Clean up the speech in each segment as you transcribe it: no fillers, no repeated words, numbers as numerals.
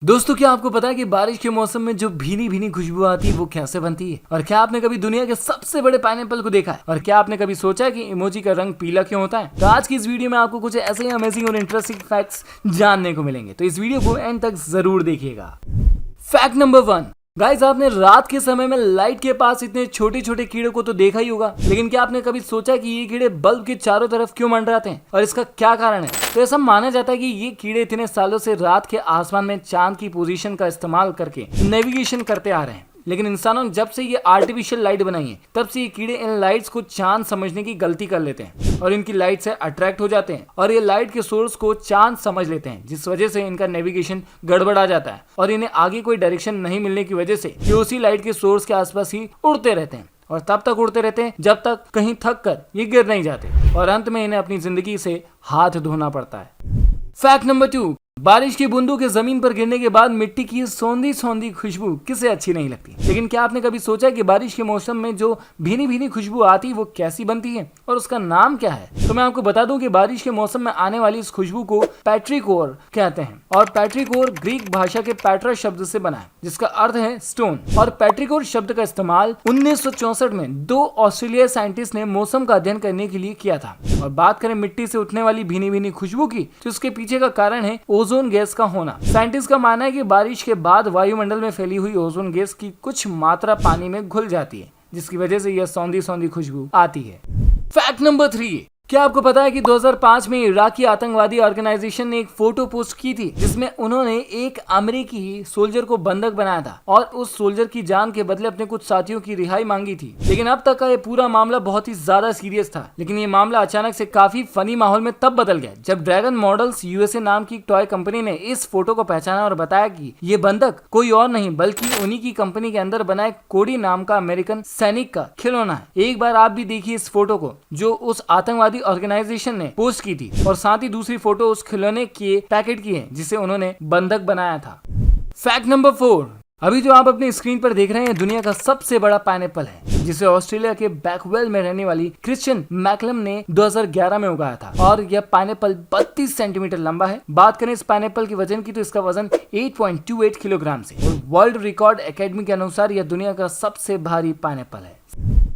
दोस्तों, क्या आपको पता है कि बारिश के मौसम में जो भीनी भीनी खुशबू आती है वो कैसे बनती है? और क्या आपने कभी दुनिया के सबसे बड़े पाइनएप्पल को देखा है? और क्या आपने कभी सोचा है कि इमोजी का रंग पीला क्यों होता है? तो आज की इस वीडियो में आपको कुछ ऐसे ही अमेजिंग और इंटरेस्टिंग फैक्ट्स जानने को मिलेंगे, तो इस वीडियो को एंड तक जरूर देखिएगा। फैक्ट नंबर 1, गाइस, आपने रात के समय में लाइट के पास इतने छोटे छोटे कीड़े को तो देखा ही होगा, लेकिन क्या आपने कभी सोचा कि ये कीड़े बल्ब के चारों तरफ क्यों मंडराते हैं और इसका क्या कारण है? तो ऐसा माना जाता है कि ये कीड़े इतने सालों से रात के आसमान में चांद की पोजीशन का इस्तेमाल करके नेविगेशन करते आ रहे हैं, लेकिन इंसानों ने जब से ये आर्टिफिशियल लाइट बनाई है तब से ये कीड़े इन लाइट्स को चांद समझने की गलती कर लेते हैं और इनकी लाइट से अट्रैक्ट हो जाते हैं और ये लाइट के सोर्स को चांद समझ लेते हैं, जिस वजह से इनका नेविगेशन गड़बड़ा जाता है और इन्हें आगे कोई डायरेक्शन नहीं मिलने की वजह से ये उसी लाइट के सोर्स के आसपास ही उड़ते रहते हैं और तब तक उड़ते रहते हैं जब तक कहीं थक कर ये गिर नहीं जाते और अंत में इन्हें अपनी जिंदगी से हाथ धोना पड़ता है। फैक्ट नंबर 2, बारिश की बूंदों के जमीन पर गिरने के बाद मिट्टी की सौंधी सौंधी खुशबू किसे अच्छी नहीं लगती, लेकिन क्या आपने कभी सोचा कि बारिश के मौसम में जो भीनी भीनी खुशबू आती है वो कैसी बनती है और उसका नाम क्या है? तो मैं आपको बता दूं कि बारिश के मौसम में आने वाली इस खुशबू को पेट्रिकोर कहते हैं और पेट्रिकोर ग्रीक भाषा के पैट्रा शब्द से बना है, जिसका अर्थ है स्टोन। और पेट्रिकोर शब्द का इस्तेमाल 1964 में 2 ऑस्ट्रेलियाई साइंटिस्ट ने मौसम का अध्ययन करने के लिए किया था। और बात करें मिट्टी से उठने वाली भीनी भीनी खुशबू की, तो इसके पीछे का कारण है ओजोन गैस का होना। साइंटिस्ट का मानना है कि बारिश के बाद वायुमंडल में फैली हुई ओजोन गैस की कुछ मात्रा पानी में घुल जाती है, जिसकी वजह से यह सौंधी सौंधी खुशबू आती है। फैक्ट नंबर 3, क्या आपको पता है कि 2005 में इराकी आतंकवादी ऑर्गेनाइजेशन ने एक फोटो पोस्ट की थी जिसमें उन्होंने एक अमेरिकी सोल्जर को बंधक बनाया था और उस सोल्जर की जान के बदले अपने कुछ साथियों की रिहाई मांगी थी। लेकिन अब तक का ये पूरा मामला बहुत ही ज्यादा सीरियस था, लेकिन ये मामला अचानक से काफी फनी माहौल में तब बदल गया जब ड्रैगन मॉडल्स यूएसए नाम की टॉय कंपनी ने इस फोटो को पहचाना और बताया कि ये बंधक कोई और नहीं बल्कि उन्हीं की कंपनी के अंदर बनाए कोडी नाम का अमेरिकन सैनिक का खिलौना है। एक बार आप भी देखिए इस फोटो को जो उस आतंकवादी ऑर्गेनाइजेशन ने पोस्ट की थी और साथ ही दूसरी फोटो उस खिलौने के पैकेट की है जिसे उन्होंने बंधक बनाया था। फैक्ट नंबर 4, अभी जो आप अपनी स्क्रीन पर देख रहे हैं दुनिया का सबसे बड़ा पाइनएप्पल है, जिसे ऑस्ट्रेलिया के बैकवेल में रहने वाली क्रिश्चियन मैकलम ने 2011 में उगाया था और यह पाइनएप्पल 32 सेंटीमीटर लंबा है। बात करें इस पाइनएप्पल के वजन की, तो इसका वजन 8.28 किलोग्राम से और वर्ल्ड रिकॉर्ड एकेडमी के अनुसार यह दुनिया का सबसे भारी पाइनएप्पल है।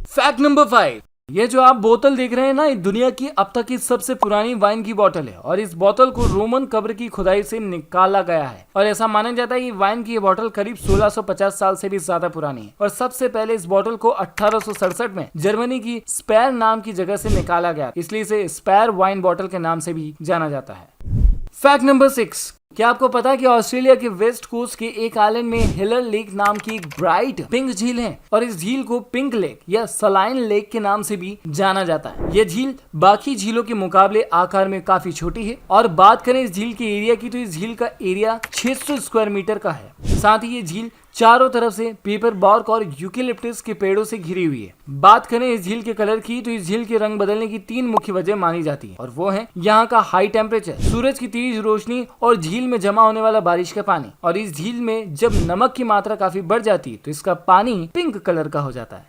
फैक्ट नंबर 5, ये जो आप बोतल देख रहे हैं ना, ये दुनिया की अब तक की सबसे पुरानी वाइन की बोतल है और इस बोतल को रोमन कब्र की खुदाई से निकाला गया है और ऐसा माना जाता है कि वाइन की ये बोतल करीब 1650 साल से भी ज्यादा पुरानी है और सबसे पहले इस बोतल को 1867 में जर्मनी की स्पेयर नाम की जगह से निकाला गया, इसलिए इसे स्पेयर वाइन बोतल के नाम से भी जाना जाता है। फैक्ट नंबर 6, क्या आपको पता है कि ऑस्ट्रेलिया के वेस्ट कोस्ट के एक आइलैंड में हिलर लेक नाम की एक ब्राइट पिंक झील है और इस झील को पिंक लेक या सलाइन लेक के नाम से भी जाना जाता है। यह झील बाकी झीलों के मुकाबले आकार में काफी छोटी है और बात करें इस झील के एरिया की, तो इस झील का एरिया 600 स्क्वायर मीटर का है। साथ ही ये झील चारों तरफ से पेपर बॉर्क और यूकेलिप्टस के पेड़ों से घिरी हुई है। बात करें इस झील के कलर की, तो इस झील के रंग बदलने की 3 मुख्य वजह मानी जाती है और वो है यहाँ का हाई टेम्परेचर, सूरज की तेज रोशनी और झील में जमा होने वाला बारिश का पानी। और इस झील में जब नमक की मात्रा काफी बढ़ जाती है तो इसका पानी पिंक कलर का हो जाता है।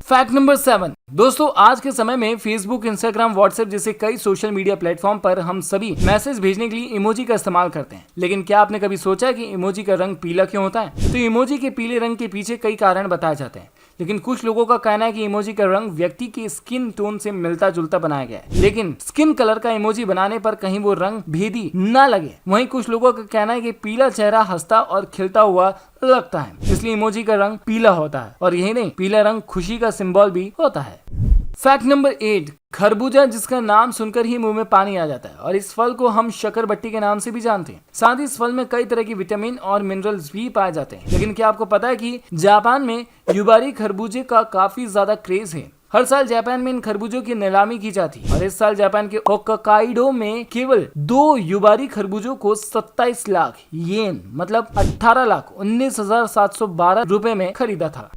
फैक्ट नंबर 7, दोस्तों, आज के समय में फेसबुक, इंस्टाग्राम, व्हाट्सएप जैसे कई सोशल मीडिया प्लेटफॉर्म पर हम सभी मैसेज भेजने के लिए इमोजी का इस्तेमाल करते हैं, लेकिन क्या आपने कभी सोचा कि इमोजी का रंग पीला क्यों होता है? तो इमोजी के पीले रंग के पीछे कई कारण बताए जाते हैं, लेकिन कुछ लोगों का कहना है कि इमोजी का रंग व्यक्ति के स्किन टोन से मिलता जुलता बनाया गया है, लेकिन स्किन कलर का इमोजी बनाने पर कहीं वो रंग भेदी न लगे। वहीं कुछ लोगों का कहना है कि पीला चेहरा हंसता और खिलता हुआ लगता है, इसलिए इमोजी का रंग पीला होता है और यही नहीं, पीला रंग खुशी का सिंबल भी होता है। फैक्ट नंबर 8, खरबूजा, जिसका नाम सुनकर ही मुंह में पानी आ जाता है और इस फल को हम शकरबट्टी के नाम से भी जानते हैं। साथ ही इस फल में कई तरह की विटामिन और मिनरल्स भी पाए जाते हैं, लेकिन क्या आपको पता है कि जापान में युबारी खरबूजे का काफी ज्यादा क्रेज है। हर साल जापान में इन खरबूजों की नीलामी की जाती है और इस साल जापान के होक्काइडो में केवल 2 युबारी खरबूजों को 27 लाख येन मतलब 18,19,712 रुपए में खरीदा था।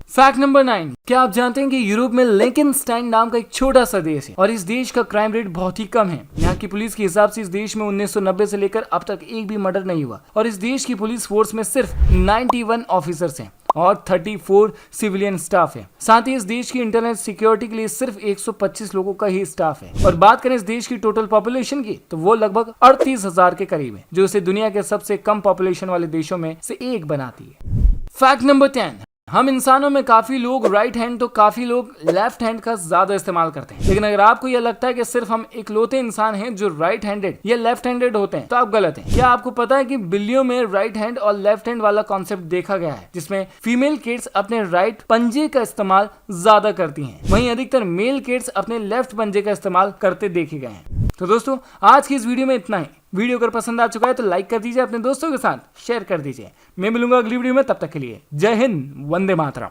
फैक्ट नंबर 9, क्या आप जानते हैं कि यूरोप में लिंकनस्टाइन नाम का एक छोटा सा देश है और इस देश का क्राइम रेट बहुत ही कम है। यहाँ की पुलिस के हिसाब से इस देश में 1990 से लेकर अब तक एक भी मर्डर नहीं हुआ और इस देश की पुलिस फोर्स में सिर्फ 91 ऑफिसर्स हैं और 34 सिविलियन स्टाफ है। साथ ही इस देश की इंटरनेट सिक्योरिटी के लिए सिर्फ 125 लोगों का ही स्टाफ है। और बात करें इस देश की टोटल पॉपुलेशन की तो वो लगभग 38,000 के करीब है, जो इसे दुनिया के सबसे कम पॉपुलेशन वाले देशों में से एक बनाती है। फैक्ट नंबर 10, हम इंसानों में काफी लोग राइट हैंड तो काफी लोग लेफ्ट हैंड का ज्यादा इस्तेमाल करते हैं। लेकिन अगर आपको यह लगता है कि सिर्फ हम इकलौते इंसान हैं जो राइट हैंडेड या लेफ्ट हैंडेड होते हैं तो आप गलत हैं। क्या आपको पता है कि बिल्लियों में राइट हैंड और लेफ्ट हैंड वाला कॉन्सेप्ट देखा गया है, जिसमें फीमेल किड्स अपने राइट पंजे का इस्तेमाल ज्यादा करती हैं, वहीं अधिकतर मेल किड्स अपने लेफ्ट पंजे का इस्तेमाल करते देखे गए हैं। तो दोस्तों आज की इस वीडियो में इतना ही। वीडियो अगर पसंद आ चुका है तो लाइक कर दीजिए, अपने दोस्तों के साथ शेयर कर दीजिए। मैं मिलूंगा अगली वीडियो में, तब तक के लिए जय हिंद, वंदे मातरम।